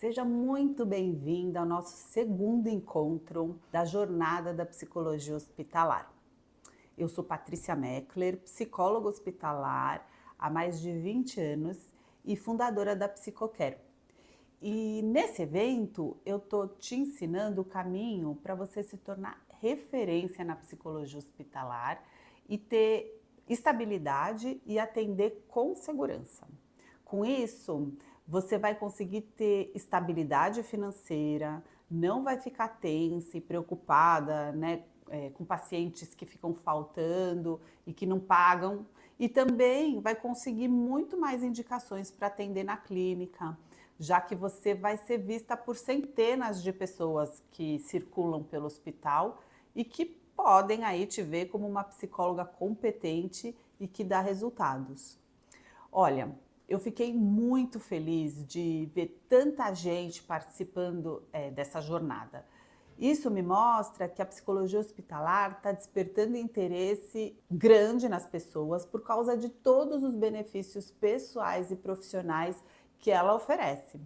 Seja muito bem-vinda ao nosso segundo encontro da Jornada da Psicologia Hospitalar. Eu sou Patrícia Meckler, psicóloga hospitalar há mais de 20 anos e fundadora da Psicocare. E nesse evento eu estou te ensinando o caminho para você se tornar referência na psicologia hospitalar e ter estabilidade e atender com segurança. Com isso, você vai conseguir ter estabilidade financeira, não vai ficar tensa e preocupada, né, com pacientes que ficam faltando e que não pagam, e também vai conseguir muito mais indicações para atender na clínica, já que você vai ser vista por centenas de pessoas que circulam pelo hospital e que podem aí te ver como uma psicóloga competente e que dá resultados. Olha, eu fiquei muito feliz de ver tanta gente participando dessa jornada. Isso me mostra que a psicologia hospitalar está despertando interesse grande nas pessoas por causa de todos os benefícios pessoais e profissionais que ela oferece.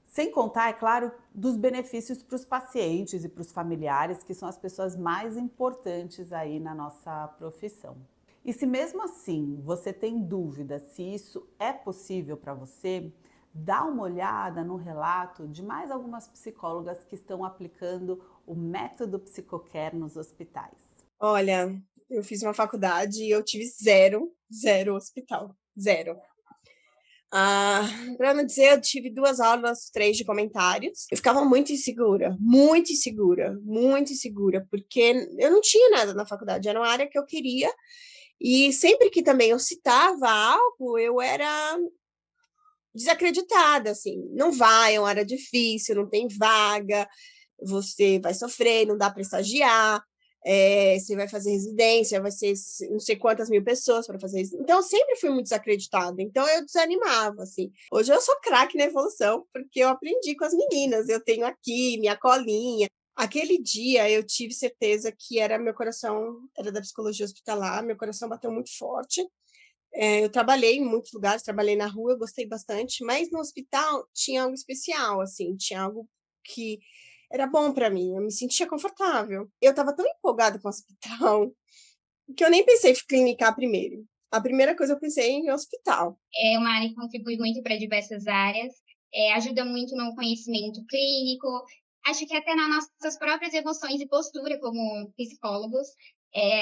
Sem contar, é claro, dos benefícios para os pacientes e para os familiares, que são as pessoas mais importantes aí na nossa profissão. E se mesmo assim você tem dúvida se isso é possível para você, dá uma olhada no relato de mais algumas psicólogas que estão aplicando o método Psicocare nos hospitais. Olha, eu fiz uma faculdade e eu tive zero, zero hospital, zero. Ah, pra não dizer, eu tive 2 aulas, 3 de comentários. Eu ficava muito insegura, muito insegura, muito insegura, porque eu não tinha nada na faculdade, era uma área que eu queria, e sempre que também eu citava algo, eu era desacreditada, assim: "Não vai, é uma área difícil, não tem vaga, você vai sofrer, não dá para estagiar, você vai fazer residência, vai ser não sei quantas mil pessoas para fazer isso". Então, eu sempre fui muito desacreditada, então eu desanimava, assim. Hoje eu sou craque na evolução, porque eu aprendi com as meninas, eu tenho aqui minha colinha. Aquele dia eu tive certeza que era meu coração era da psicologia hospitalar, meu coração bateu muito forte. Eu trabalhei em muitos lugares, trabalhei na rua, eu gostei bastante, mas no hospital tinha algo especial, assim, tinha algo que era bom para mim, eu me sentia confortável. Eu estava tão empolgada com o hospital, que eu nem pensei em clinicar primeiro. A primeira coisa eu pensei em hospital. É uma área que contribui muito para diversas áreas, ajuda muito no conhecimento clínico, acho que até nas nossas próprias emoções e postura como psicólogos.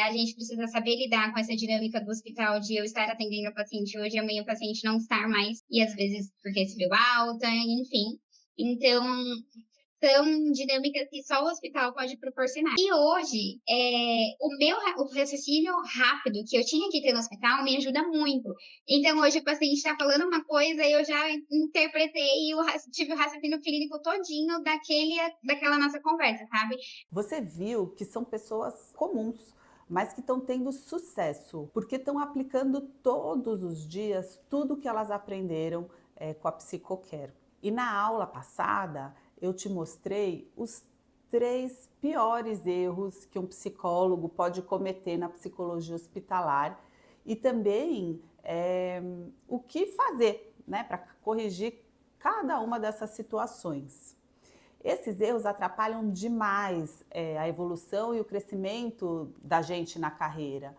A gente precisa saber lidar com essa dinâmica do hospital de eu estar atendendo o paciente hoje e amanhã o paciente não estar mais, e às vezes porque recebeu alta, enfim. Então, são dinâmicas que só o hospital pode proporcionar. E hoje, o raciocínio rápido que eu tinha que ter no hospital me ajuda muito. Então, hoje o paciente está falando uma coisa e eu já interpretei e tive o raciocínio clínico todinho daquela nossa conversa, sabe? Você viu que são pessoas comuns, mas que estão tendo sucesso, porque estão aplicando todos os dias tudo que elas aprenderam com a Psicocare. E na aula passada eu te mostrei os 3 piores erros que um psicólogo pode cometer na psicologia hospitalar e também o que fazer, né, para corrigir cada uma dessas situações. Esses erros atrapalham demais a evolução e o crescimento da gente na carreira,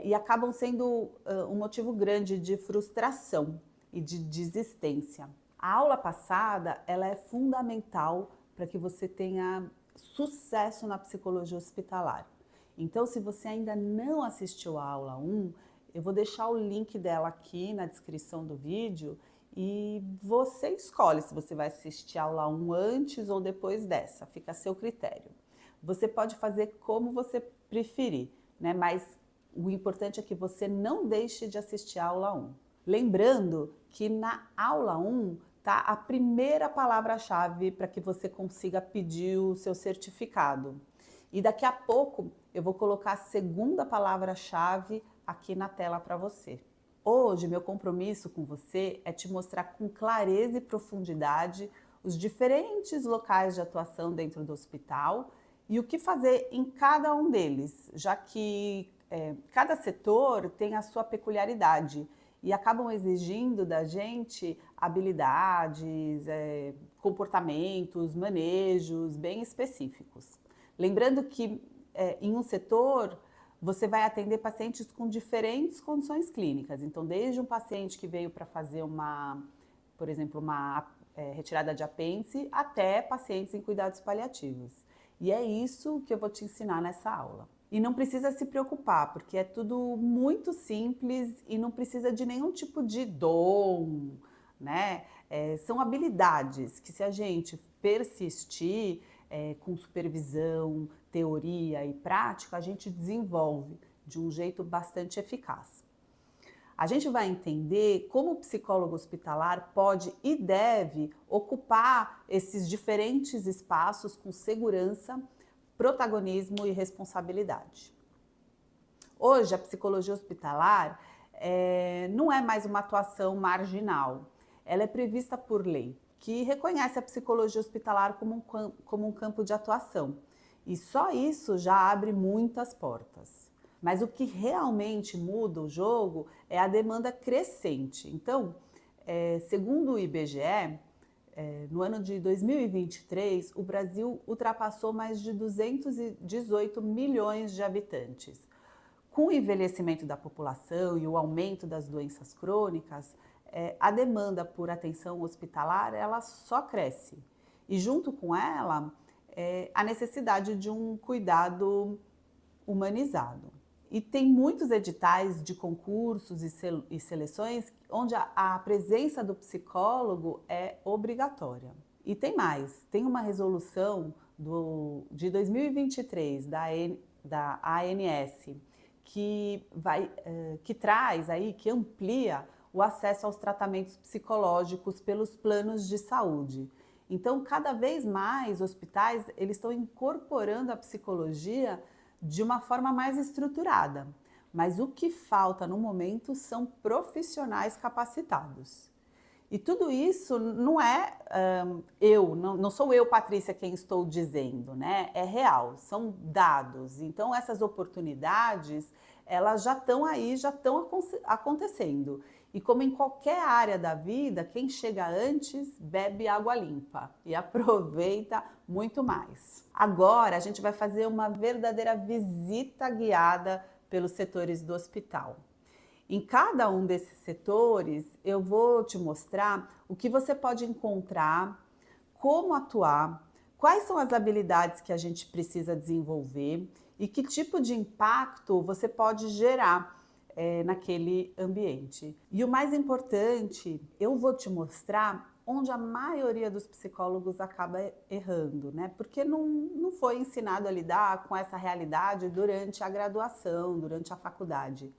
e acabam sendo um motivo grande de frustração e de desistência. A aula passada ela é fundamental para que você tenha sucesso na psicologia hospitalar. Então, se você ainda não assistiu a aula 1, eu vou deixar o link dela aqui na descrição do vídeo e você escolhe se você vai assistir a aula 1 antes ou depois dessa, fica a seu critério. Você pode fazer como você preferir, né? Mas o importante é que você não deixe de assistir a aula 1. Lembrando que na aula 1 tá a primeira palavra-chave para que você consiga pedir o seu certificado. E daqui a pouco eu vou colocar a segunda palavra-chave aqui na tela para você. Hoje, meu compromisso com você é te mostrar com clareza e profundidade os diferentes locais de atuação dentro do hospital e o que fazer em cada um deles, já que cada setor tem a sua peculiaridade e acabam exigindo da gente habilidades, comportamentos, manejos bem específicos. Lembrando que em um setor você vai atender pacientes com diferentes condições clínicas. Então, desde um paciente que veio para fazer por exemplo, uma retirada de apêndice, até pacientes em cuidados paliativos. E é isso que eu vou te ensinar nessa aula. E não precisa se preocupar, porque é tudo muito simples e não precisa de nenhum tipo de dom, né? São habilidades que, se a gente persistir com supervisão, teoria e prática, a gente desenvolve de um jeito bastante eficaz. A gente vai entender como o psicólogo hospitalar pode e deve ocupar esses diferentes espaços com segurança, protagonismo e responsabilidade. Hoje, a psicologia hospitalar não é mais uma atuação marginal. Ela é prevista por lei, que reconhece a psicologia hospitalar como um campo de atuação. E só isso já abre muitas portas. Mas o que realmente muda o jogo é a demanda crescente. Então, segundo o IBGE, no ano de 2023, o Brasil ultrapassou mais de 218 milhões de habitantes. Com o envelhecimento da população e o aumento das doenças crônicas, a demanda por atenção hospitalar ela só cresce. E junto com ela, a necessidade de um cuidado humanizado. E tem muitos editais de concursos e seleções onde a presença do psicólogo é obrigatória. E tem mais, tem uma resolução de 2023 da ANS que traz aí, que amplia o acesso aos tratamentos psicológicos pelos planos de saúde. Então, cada vez mais hospitais eles estão incorporando a psicologia de uma forma mais estruturada. Mas o que falta no momento são profissionais capacitados. E tudo isso não não sou eu, Patrícia, quem estou dizendo, né? É real, são dados. Então, essas oportunidades, elas já estão aí, já estão acontecendo. E como em qualquer área da vida, quem chega antes bebe água limpa e aproveita muito mais. Agora a gente vai fazer uma verdadeira visita guiada pelos setores do hospital. Em cada um desses setores, eu vou te mostrar o que você pode encontrar, como atuar, quais são as habilidades que a gente precisa desenvolver e que tipo de impacto você pode gerar naquele ambiente. E o mais importante, eu vou te mostrar onde a maioria dos psicólogos acaba errando, né? Porque não foi ensinado a lidar com essa realidade durante a graduação, durante a faculdade.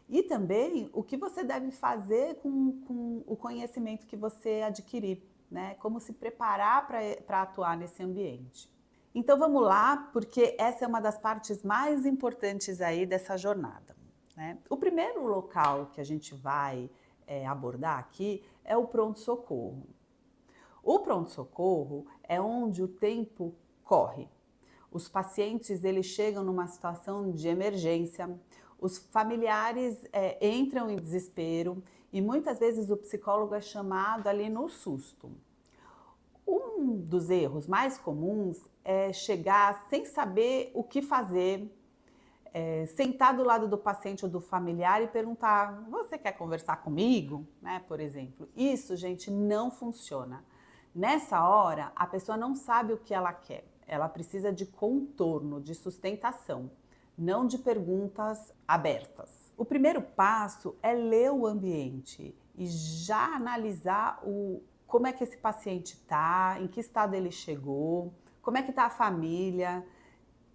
E também o que você deve fazer com o conhecimento que você adquirir, né? Como se preparar para atuar nesse ambiente. Então vamos lá, porque essa é uma das partes mais importantes aí dessa jornada. O primeiro local que a gente vai abordar aqui é o pronto-socorro. O pronto-socorro é onde o tempo corre. Os pacientes eles chegam numa situação de emergência, os familiares entram em desespero e muitas vezes o psicólogo é chamado ali no susto. Um dos erros mais comuns é chegar sem saber o que fazer, sentar do lado do paciente ou do familiar e perguntar: você quer conversar comigo? Por exemplo. Isso, gente, não funciona. Nessa hora, a pessoa não sabe o que ela quer. Ela precisa de contorno, de sustentação, não de perguntas abertas. O primeiro passo é ler o ambiente e já analisar como é que esse paciente está, em que estado ele chegou, como é que está a família,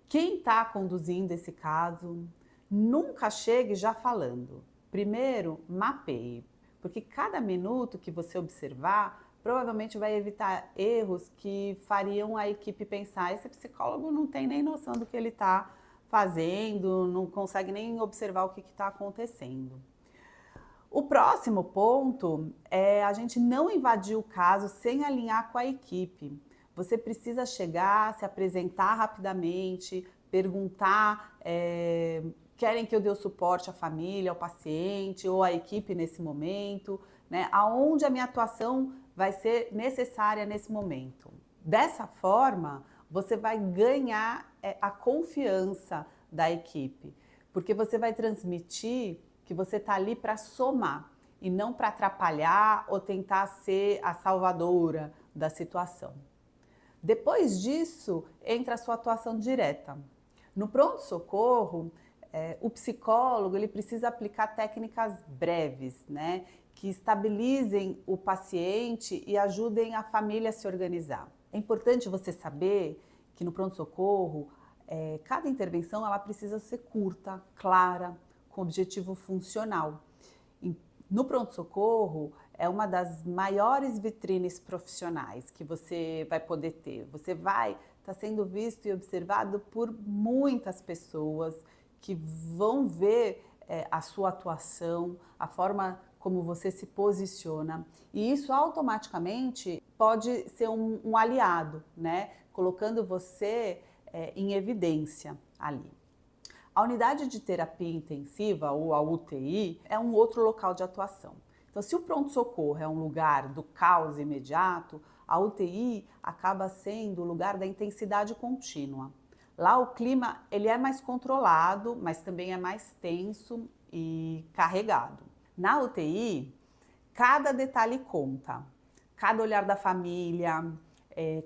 quem está conduzindo esse caso. Nunca chegue já falando. Primeiro, mapeie, porque cada minuto que você observar, provavelmente vai evitar erros que fariam a equipe pensar: esse psicólogo não tem nem noção do que ele está fazendo, não consegue nem observar o que está acontecendo. O próximo ponto é a gente não invadir o caso sem alinhar com a equipe. Você precisa chegar, se apresentar rapidamente, perguntar querem que eu dê o suporte à família, ao paciente ou à equipe nesse momento, né? Aonde a minha atuação vai ser necessária nesse momento. Dessa forma, você vai ganhar a confiança da equipe, porque você vai transmitir que você está ali para somar e não para atrapalhar ou tentar ser a salvadora da situação. Depois disso, entra a sua atuação direta. No pronto-socorro, o psicólogo ele precisa aplicar técnicas breves, né, que estabilizem o paciente e ajudem a família a se organizar. É importante você saber que no pronto-socorro, cada intervenção ela precisa ser curta, clara, com objetivo funcional. No pronto-socorro, é uma das maiores vitrines profissionais que você vai poder ter. Você vai estar sendo visto e observado por muitas pessoas que vão ver a sua atuação, a forma como você se posiciona. E isso automaticamente pode ser um aliado, né? Colocando você em evidência ali. A unidade de terapia intensiva, ou a UTI, é um outro local de atuação. Então, se o pronto-socorro é um lugar do caos imediato, a UTI acaba sendo o lugar da intensidade contínua. Lá o clima ele é mais controlado, mas também é mais tenso e carregado. Na UTI, cada detalhe conta. Cada olhar da família,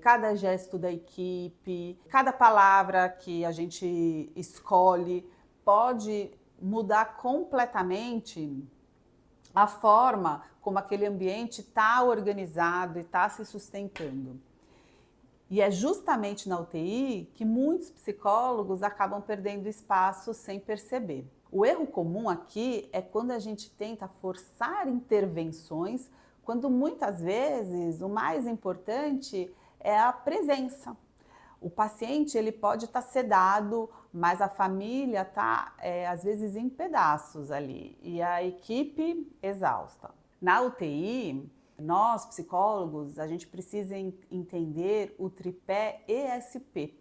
cada gesto da equipe, cada palavra que a gente escolhe pode mudar completamente a forma como aquele ambiente está organizado e está se sustentando. E é justamente na UTI que muitos psicólogos acabam perdendo espaço sem perceber. O erro comum aqui é quando a gente tenta forçar intervenções, quando muitas vezes o mais importante é a presença. O paciente ele pode estar sedado, mas a família está às vezes em pedaços ali e a equipe exausta. Na UTI, nós psicólogos, a gente precisa entender o tripé ESP.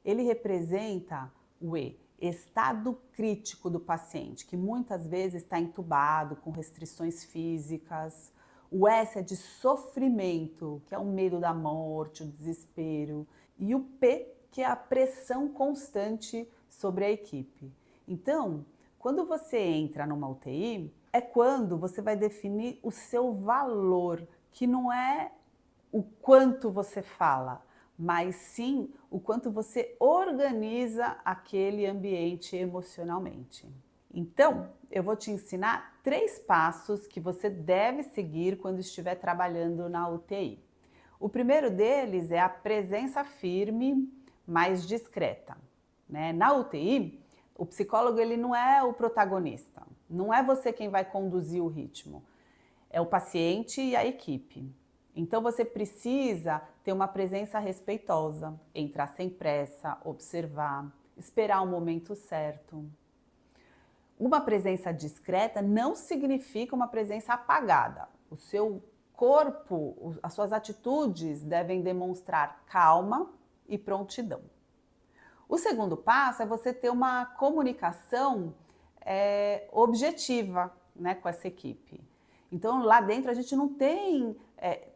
Ele representa o E, estado crítico do paciente, que muitas vezes está entubado, com restrições físicas. O S é de sofrimento, que é o medo da morte, o desespero. E o P, que é a pressão constante sobre a equipe. Então, quando você entra numa UTI, é quando você vai definir o seu valor, que não é o quanto você fala, mas sim o quanto você organiza aquele ambiente emocionalmente. Então, eu vou te ensinar 3 passos que você deve seguir quando estiver trabalhando na UTI. O primeiro deles é a presença firme, mais discreta, né? Na UTI, o psicólogo ele não é o protagonista, não é você quem vai conduzir o ritmo, é o paciente e a equipe. Então você precisa ter uma presença respeitosa, entrar sem pressa, observar, esperar o momento certo. Uma presença discreta não significa uma presença apagada. O seu corpo, as suas atitudes devem demonstrar calma e prontidão. O segundo passo é você ter uma comunicação objetiva, né, com essa equipe. Então, lá dentro a gente não tem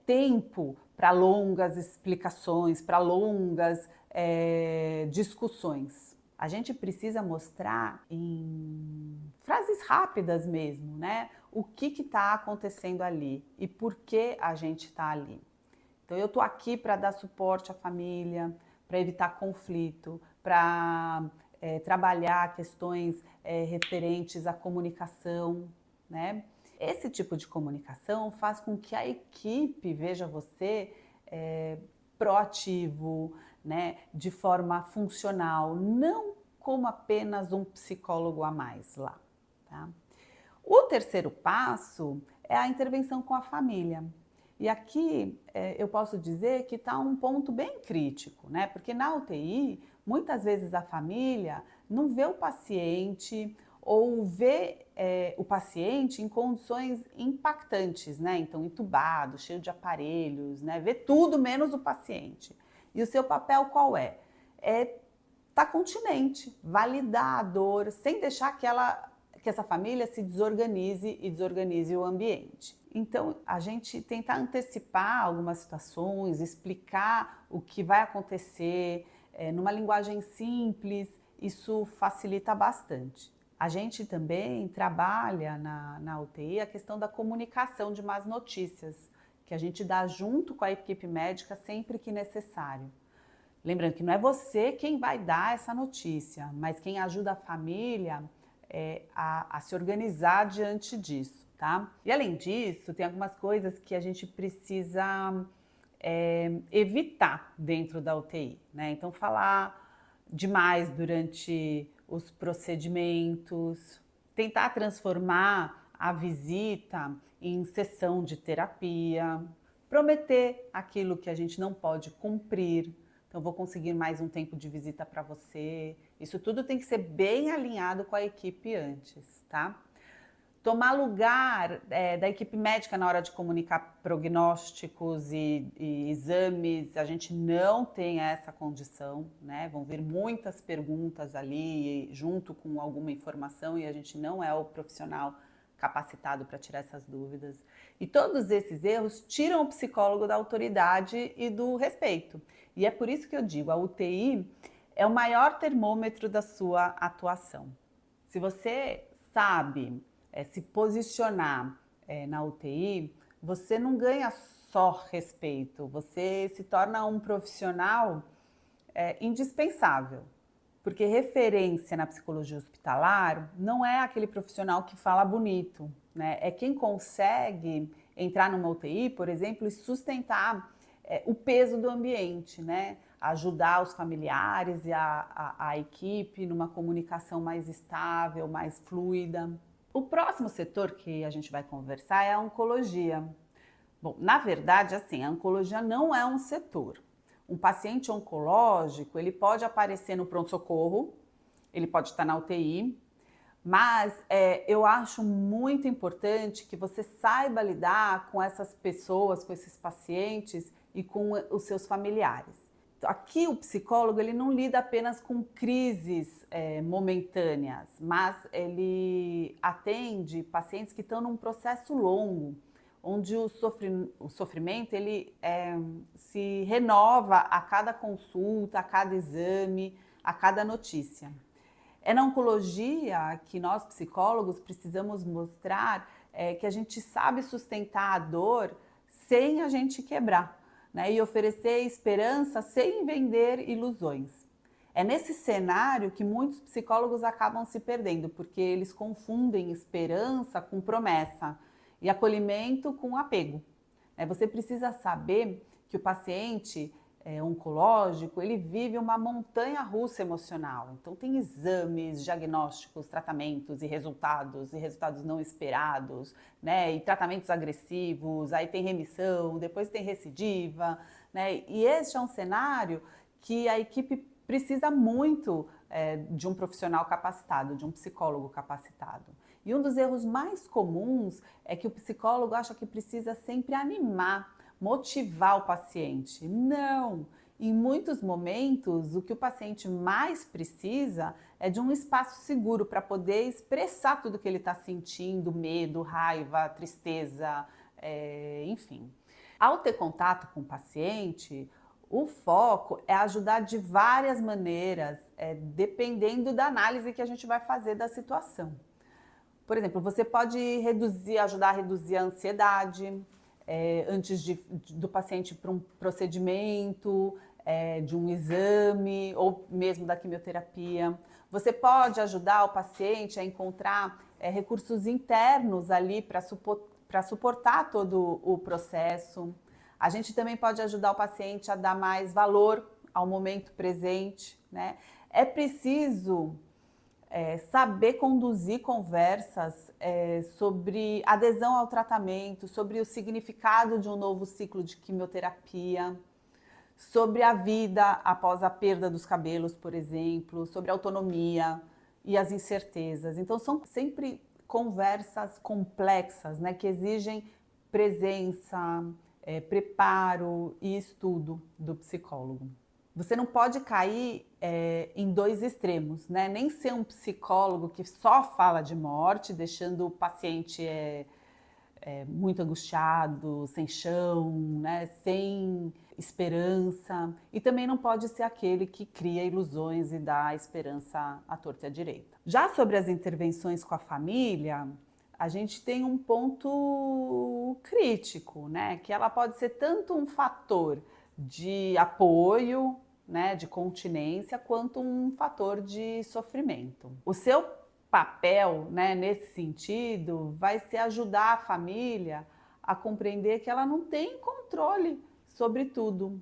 tempo para longas explicações, para longas discussões. A gente precisa mostrar em frases rápidas mesmo, né? O que está acontecendo ali e por que a gente está ali. Então, eu estou aqui para dar suporte à família, para evitar conflito, para trabalhar questões referentes à comunicação, né? Esse tipo de comunicação faz com que a equipe veja você proativo, né? De forma funcional, não como apenas um psicólogo a mais lá, tá? O terceiro passo é a intervenção com a família. E aqui eu posso dizer que está um ponto bem crítico, né? Porque na UTI, muitas vezes a família não vê o paciente ou vê o paciente em condições impactantes, né? Então, entubado, cheio de aparelhos, né? Vê tudo menos o paciente. E o seu papel qual é? É estar continente, validar a dor, sem deixar que essa família se desorganize e desorganize o ambiente. Então, a gente tenta antecipar algumas situações, explicar o que vai acontecer numa linguagem simples, isso facilita bastante. A gente também trabalha na UTI a questão da comunicação de más notícias, que a gente dá junto com a equipe médica sempre que necessário. Lembrando que não é você quem vai dar essa notícia, mas quem ajuda a família a se organizar diante disso, tá? E além disso, tem algumas coisas que a gente precisa evitar dentro da UTI, né? Então, falar demais durante os procedimentos, tentar transformar a visita em sessão de terapia, prometer aquilo que a gente não pode cumprir. Então, vou conseguir mais um tempo de visita para você. Isso tudo tem que ser bem alinhado com a equipe antes, tá? Tomar lugar da equipe médica na hora de comunicar prognósticos e exames, a gente não tem essa condição, né? Vão vir muitas perguntas ali junto com alguma informação e a gente não é o profissional capacitado para tirar essas dúvidas. E todos esses erros tiram o psicólogo da autoridade e do respeito. E é por isso que eu digo, a UTI é o maior termômetro da sua atuação. Se você sabe se posicionar na UTI, você não ganha só respeito, você se torna um profissional indispensável. Porque referência na psicologia hospitalar não é aquele profissional que fala bonito, né? É quem consegue entrar numa UTI, por exemplo, e sustentar o peso do ambiente, né? Ajudar os familiares e a equipe numa comunicação mais estável, mais fluida. O próximo setor que a gente vai conversar é a oncologia. Bom, na verdade, assim, a oncologia não é um setor. Um paciente oncológico, ele pode aparecer no pronto-socorro, ele pode estar na UTI, mas eu acho muito importante que você saiba lidar com essas pessoas, com esses pacientes e com os seus familiares. Aqui o psicólogo ele não lida apenas com crises momentâneas, mas ele atende pacientes que estão num processo longo, onde o sofrimento ele se renova a cada consulta, a cada exame, a cada notícia. É na oncologia que nós psicólogos precisamos mostrar que a gente sabe sustentar a dor sem a gente quebrar, né? E oferecer esperança sem vender ilusões. É nesse cenário que muitos psicólogos acabam se perdendo, porque eles confundem esperança com promessa e acolhimento com apego. Você precisa saber que o paciente oncológico, ele vive uma montanha-russa emocional. Então tem exames, diagnósticos, tratamentos e resultados não esperados, né? E tratamentos agressivos, aí tem remissão, depois tem recidiva, né? E este é um cenário que a equipe precisa muito de um profissional capacitado, de um psicólogo capacitado. E um dos erros mais comuns é que o psicólogo acha que precisa sempre animar, motivar o paciente. Não! Em muitos momentos, o que o paciente mais precisa é de um espaço seguro para poder expressar tudo que ele está sentindo, medo, raiva, tristeza, enfim. Ao ter contato com o paciente, o foco é ajudar de várias maneiras, dependendo da análise que a gente vai fazer da situação. Por exemplo, você pode ajudar a reduzir a ansiedade antes do paciente para um procedimento, de um exame ou mesmo da quimioterapia. Você pode ajudar o paciente a encontrar recursos internos ali para suportar todo o processo. A gente também pode ajudar o paciente a dar mais valor ao momento presente, né? É preciso saber conduzir conversas sobre adesão ao tratamento, sobre o significado de um novo ciclo de quimioterapia, sobre a vida após a perda dos cabelos, por exemplo, sobre a autonomia e as incertezas. Então, são sempre conversas complexas, né, que exigem presença, preparo e estudo do psicólogo. Você não pode cair em dois extremos, né? Nem ser um psicólogo que só fala de morte, deixando o paciente muito angustiado, sem chão, né? Sem esperança. E também não pode ser aquele que cria ilusões e dá esperança à torta e à direita. Já sobre as intervenções com a família, a gente tem um ponto crítico, né? Que ela pode ser tanto um fator de apoio, né, de continência, quanto um fator de sofrimento. O seu papel, né, nesse sentido, vai ser ajudar a família a compreender que ela não tem controle sobre tudo,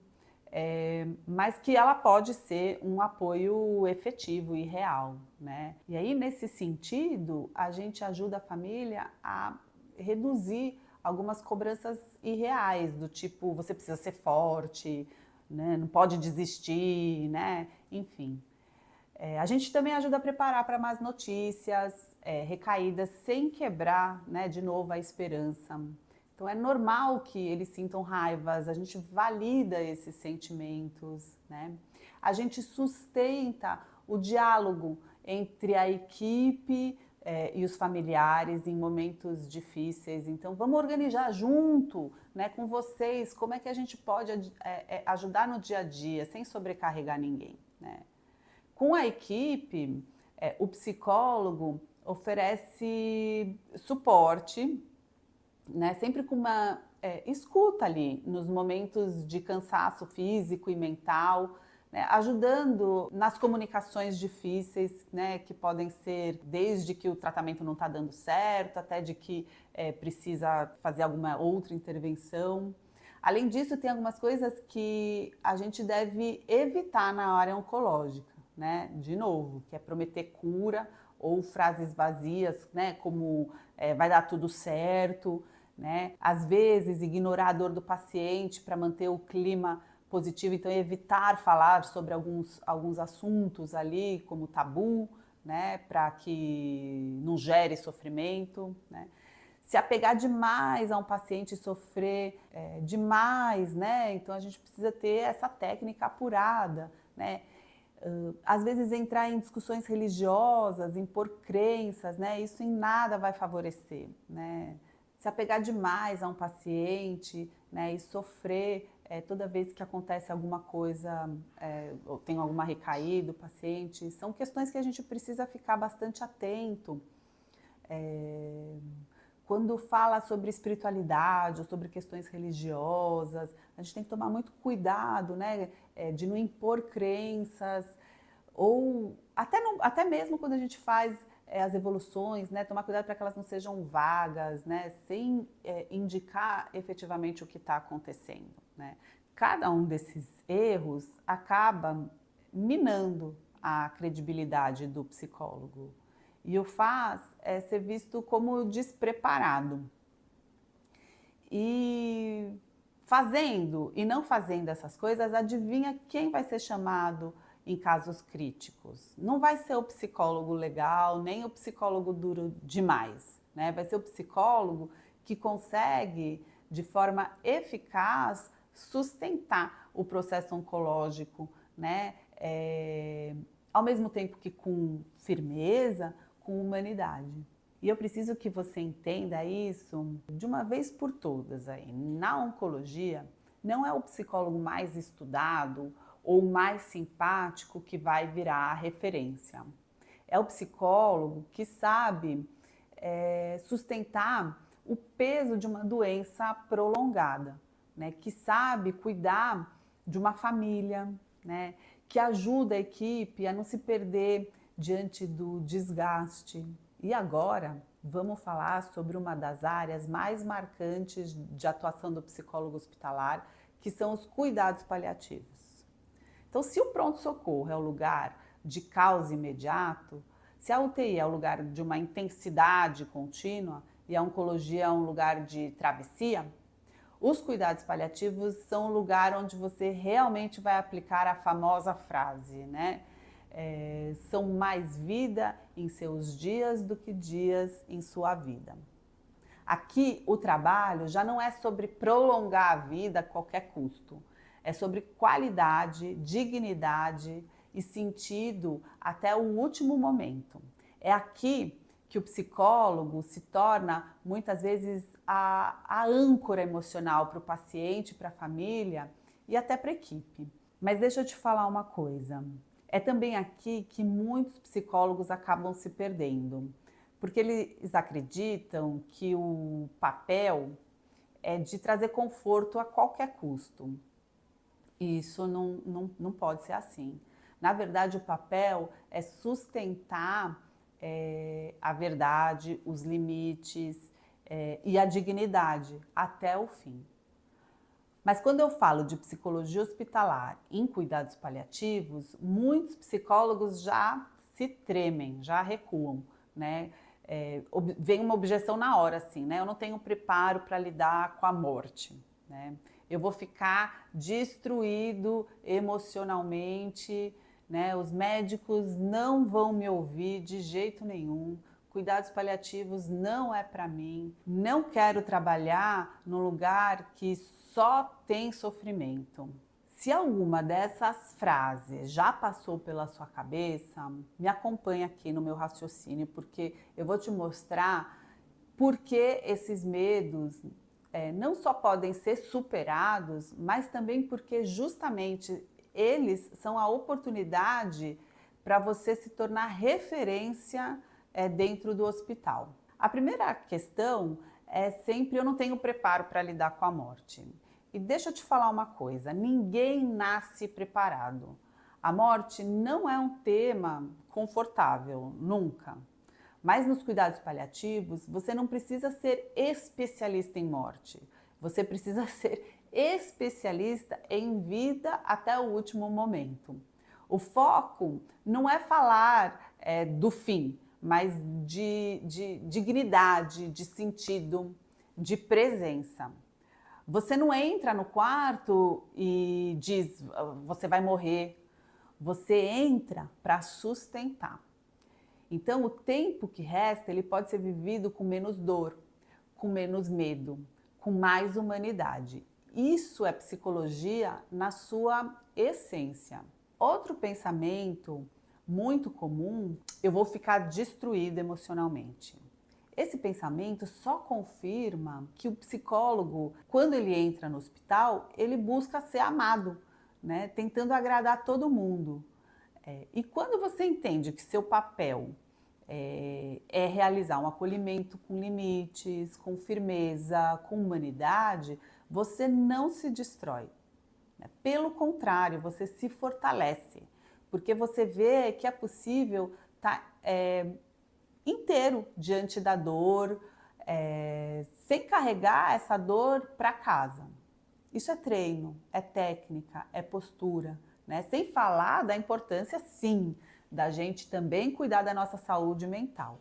mas que ela pode ser um apoio efetivo e real, né? E aí, nesse sentido, a gente ajuda a família a reduzir algumas cobranças irreais, do tipo, você precisa ser forte, né? Não pode desistir, né? Enfim. A gente também ajuda a preparar para más notícias, recaídas, sem quebrar, né, de novo a esperança. Então é normal que eles sintam raivas, a gente valida esses sentimentos, né? A gente sustenta o diálogo entre a equipe e os familiares em momentos difíceis. Então vamos organizar junto, né, com vocês, como é que a gente pode ajudar no dia a dia, sem sobrecarregar ninguém, né? Com a equipe, o psicólogo oferece suporte, né, sempre com uma escuta ali nos momentos de cansaço físico e mental, né, ajudando nas comunicações difíceis, né, que podem ser desde que o tratamento não está dando certo, até de que precisa fazer alguma outra intervenção. Além disso, tem algumas coisas que a gente deve evitar na área oncológica, né? De novo, que é prometer cura ou frases vazias, né? Como vai dar tudo certo, né? Às vezes, ignorar a dor do paciente para manter o clima positivo, então evitar falar sobre alguns assuntos ali, como tabu, né? Para que não gere sofrimento, né? Se apegar demais a um paciente e sofrer demais, né? Então a gente precisa ter essa técnica apurada, né? Às vezes entrar em discussões religiosas, impor crenças, né? Isso em nada vai favorecer, né? Se apegar demais a um paciente, né? E sofrer toda vez que acontece alguma coisa, ou tem alguma recaída do paciente, são questões que a gente precisa ficar bastante atento. Quando fala sobre espiritualidade ou sobre questões religiosas, a gente tem que tomar muito cuidado, né, de não impor crenças, ou até mesmo quando a gente faz as evoluções, né, tomar cuidado para que elas não sejam vagas, né, sem indicar efetivamente o que está acontecendo, né. Cada um desses erros acaba minando a credibilidade do psicólogo e o faz ser visto como despreparado. E fazendo e não fazendo essas coisas, adivinha quem vai ser chamado em casos críticos? Não vai ser o psicólogo legal, nem o psicólogo duro demais, né? Vai ser o psicólogo que consegue, de forma eficaz, sustentar o processo oncológico, né? Ao mesmo tempo que com firmeza, com humanidade. E eu preciso que você entenda isso de uma vez por todas aí. Na oncologia, não é o psicólogo mais estudado ou mais simpático que vai virar a referência. É o psicólogo que sabe sustentar o peso de uma doença prolongada, né? Que sabe cuidar de uma família, né? Que ajuda a equipe a não se perder diante do desgaste. E agora, vamos falar sobre uma das áreas mais marcantes de atuação do psicólogo hospitalar, que são os cuidados paliativos. Então, se o pronto-socorro é o lugar de causa imediato, se a UTI é o lugar de uma intensidade contínua e a oncologia é um lugar de travessia, os cuidados paliativos são o lugar onde você realmente vai aplicar a famosa frase, né? São mais vida em seus dias do que dias em sua vida. Aqui o trabalho já não é sobre prolongar a vida a qualquer custo, É sobre qualidade, dignidade e sentido até o último momento. É aqui que o psicólogo se torna, muitas vezes, a âncora emocional para o paciente, para a família e até para a equipe. Mas deixa eu te falar uma coisa. É também aqui que muitos psicólogos acabam se perdendo, porque eles acreditam que o papel é de trazer conforto a qualquer custo. E isso não pode ser assim. Na verdade, o papel é sustentar a verdade, os limites e a dignidade até o fim. Mas quando eu falo de psicologia hospitalar em cuidados paliativos, muitos psicólogos já se tremem, já recuam, né? Vem uma objeção na hora, assim, né? Eu não tenho preparo para lidar com a morte, né? Eu vou ficar destruído emocionalmente, né? Os médicos não vão me ouvir de jeito nenhum. Cuidados paliativos não é para mim. Não quero trabalhar num lugar que só tem sofrimento. Se alguma dessas frases já passou pela sua cabeça, me acompanha aqui no meu raciocínio, porque eu vou te mostrar por que esses medos não só podem ser superados, mas também porque justamente eles são a oportunidade para você se tornar referência dentro do hospital. A primeira questão é sempre: eu não tenho preparo para lidar com a morte. E deixa eu te falar uma coisa, ninguém nasce preparado. A morte não é um tema confortável, nunca. Mas nos cuidados paliativos, você não precisa ser especialista em morte. Você precisa ser especialista em vida até o último momento. O foco não é falar do fim, mas de dignidade, de sentido, de presença. Você não entra no quarto e diz: você vai morrer. Você entra para sustentar. Então, o tempo que resta, ele pode ser vivido com menos dor, com menos medo, com mais humanidade. Isso é psicologia na sua essência. Outro pensamento muito comum: eu vou ficar destruído emocionalmente. Esse pensamento só confirma que o psicólogo, quando ele entra no hospital, ele busca ser amado, né? Tentando agradar todo mundo. E quando você entende que seu papel é realizar um acolhimento com limites, com firmeza, com humanidade, você não se destrói. Né? Pelo contrário, você se fortalece, porque você vê que é possível estar inteiro diante da dor, sem carregar essa dor para casa. Isso é treino, é técnica, é postura, né? Sem falar da importância, sim, da gente também cuidar da nossa saúde mental.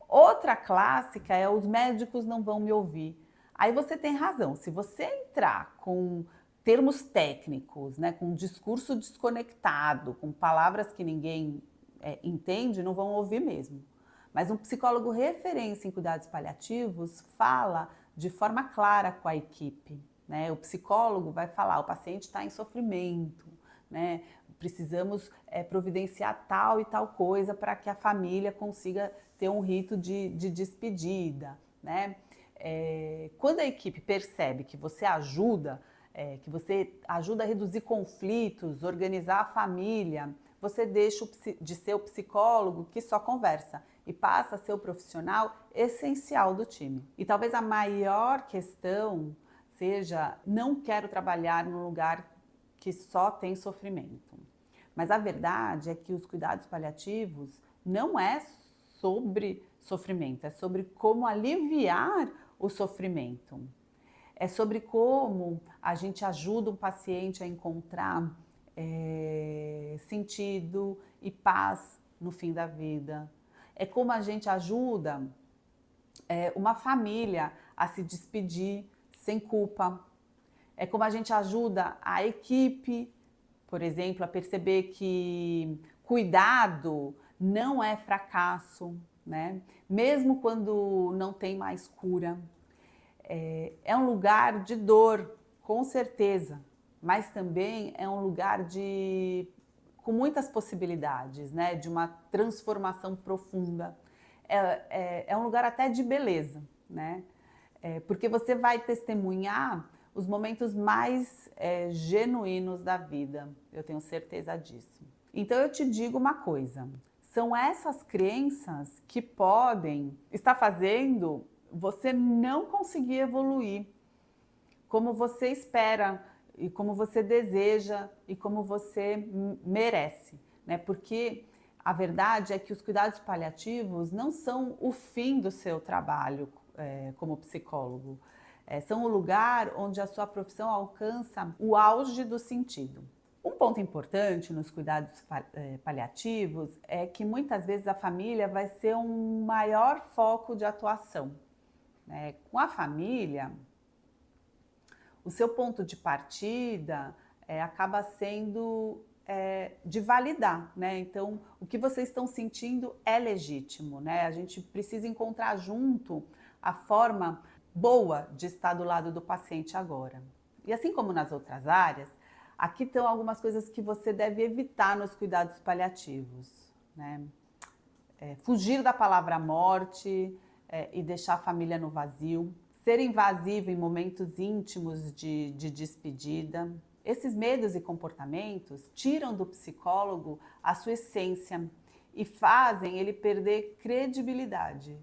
Outra clássica é: os médicos não vão me ouvir. Aí você tem razão, se você entrar com termos técnicos, né, com um discurso desconectado, com palavras que ninguém entende, não vão ouvir mesmo. Mas um psicólogo referência em cuidados paliativos fala de forma clara com a equipe. Né? O psicólogo vai falar: o paciente está em sofrimento, né? Precisamos providenciar tal e tal coisa para que a família consiga ter um rito de despedida. Né? Quando a equipe percebe que você ajuda a reduzir conflitos, organizar a família, você deixa de ser o psicólogo que só conversa e passa a ser o profissional essencial do time. E talvez a maior questão seja: não quero trabalhar num lugar que só tem sofrimento. Mas a verdade é que os cuidados paliativos não é sobre sofrimento, é sobre como aliviar o sofrimento. É sobre como a gente ajuda um paciente a encontrar sentido e paz no fim da vida. É como a gente ajuda uma família a se despedir sem culpa. É como a gente ajuda a equipe, por exemplo, a perceber que cuidado não é fracasso, né? Mesmo quando não tem mais cura. É um lugar de dor, com certeza, mas também é um lugar com muitas possibilidades, né? De uma transformação profunda. É um lugar até de beleza, né? Porque você vai testemunhar os momentos mais genuínos da vida, eu tenho certeza disso. Então eu te digo uma coisa, são essas crenças que podem estar fazendo você não conseguir evoluir como você espera e como você deseja e como você merece, né? Porque a verdade é que os cuidados paliativos não são o fim do seu trabalho como psicólogo. São o lugar onde a sua profissão alcança o auge do sentido. Um ponto importante nos cuidados paliativos é que muitas vezes a família vai ser um maior foco de atuação, né? Com a família, o seu ponto de partida acaba sendo de validar, né? Então, o que vocês estão sentindo é legítimo, né? A gente precisa encontrar junto a forma boa de estar do lado do paciente agora. E assim como nas outras áreas, aqui estão algumas coisas que você deve evitar nos cuidados paliativos, né? Fugir da palavra morte e deixar a família no vazio. Ser invasivo em momentos íntimos de despedida. Esses medos e comportamentos tiram do psicólogo a sua essência e fazem ele perder credibilidade.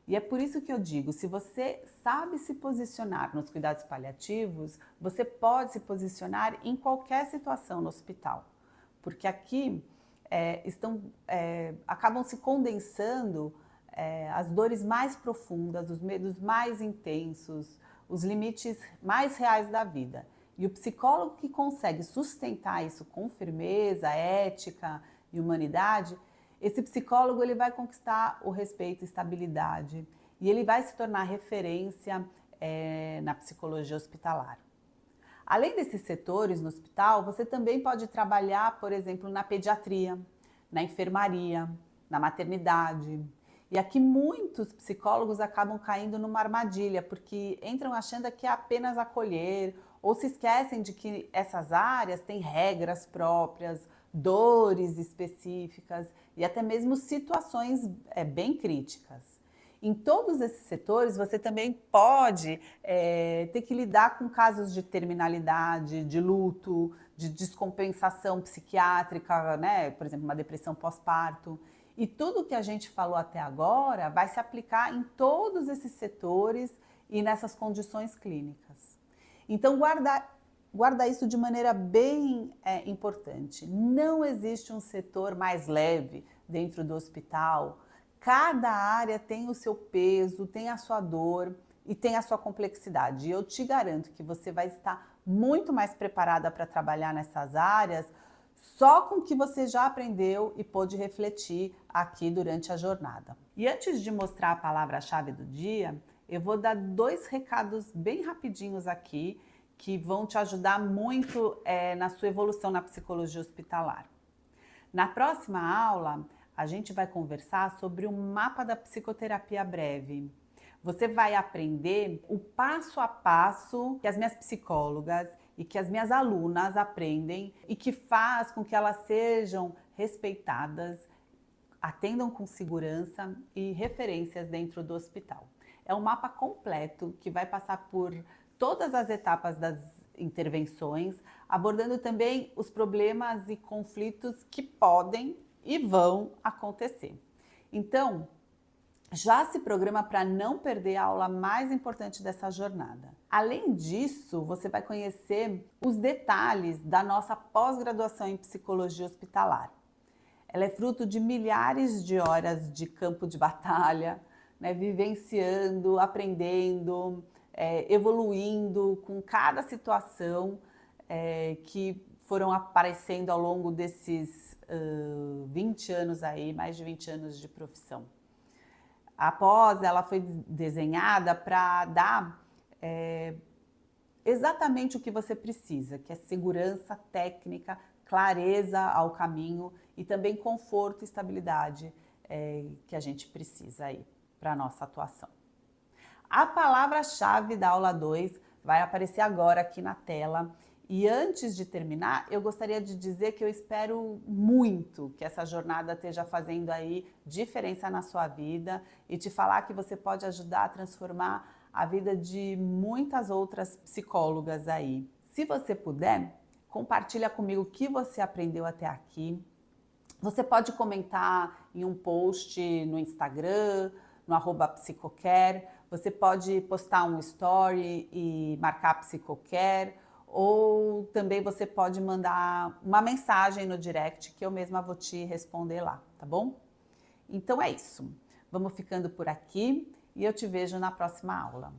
E é por isso que eu digo, se você sabe se posicionar nos cuidados paliativos, você pode se posicionar em qualquer situação no hospital. Porque aqui acabam se condensando as dores mais profundas, os medos mais intensos, os limites mais reais da vida. E o psicólogo que consegue sustentar isso com firmeza, ética e humanidade, esse psicólogo ele vai conquistar o respeito e estabilidade e ele vai se tornar referência na psicologia hospitalar. Além desses setores no hospital, você também pode trabalhar, por exemplo, na pediatria, na enfermaria, na maternidade. E aqui muitos psicólogos acabam caindo numa armadilha, porque entram achando que é apenas acolher, ou se esquecem de que essas áreas têm regras próprias, dores específicas e até mesmo situações bem críticas. Em todos esses setores, você também pode ter que lidar com casos de terminalidade, de luto, de descompensação psiquiátrica, né? Por exemplo, uma depressão pós-parto. E tudo que a gente falou até agora vai se aplicar em todos esses setores e nessas condições clínicas. Então, guarda isso de maneira bem importante. Não existe um setor mais leve dentro do hospital. Cada área tem o seu peso, tem a sua dor e tem a sua complexidade. E eu te garanto que você vai estar muito mais preparada para trabalhar nessas áreas só com o que você já aprendeu e pôde refletir aqui durante a jornada. E antes de mostrar a palavra-chave do dia, eu vou dar 2 recados bem rapidinhos aqui que vão te ajudar muito na sua evolução na psicologia hospitalar. Na próxima aula, a gente vai conversar sobre o mapa da psicoterapia breve. Você vai aprender o passo a passo que as minhas psicólogas e que as minhas alunas aprendem e que faz com que elas sejam respeitadas, atendam com segurança e referências dentro do hospital. É um mapa completo que vai passar por todas as etapas das intervenções, abordando também os problemas e conflitos que podem e vão acontecer. Então, já se programa para não perder a aula mais importante dessa jornada. Além disso, você vai conhecer os detalhes da nossa pós-graduação em psicologia hospitalar. Ela é fruto de milhares de horas de campo de batalha, né, vivenciando, aprendendo, evoluindo com cada situação que foram aparecendo ao longo desses 20 anos aí, mais de 20 anos de profissão. A pós, ela foi desenhada para dar exatamente o que você precisa, que é segurança técnica, clareza ao caminho e também conforto e estabilidade que a gente precisa aí para a nossa atuação. A palavra-chave da aula 2 vai aparecer agora aqui na tela E antes de terminar, eu gostaria de dizer que eu espero muito que essa jornada esteja fazendo aí diferença na sua vida e te falar que você pode ajudar a transformar a vida de muitas outras psicólogas aí. Se você puder, compartilha comigo o que você aprendeu até aqui. Você pode comentar em um post no Instagram, no @psicocare. Você pode postar um story e marcar Psicocare. Ou também você pode mandar uma mensagem no direct que eu mesma vou te responder lá, tá bom? Então é isso. Vamos ficando por aqui e eu te vejo na próxima aula.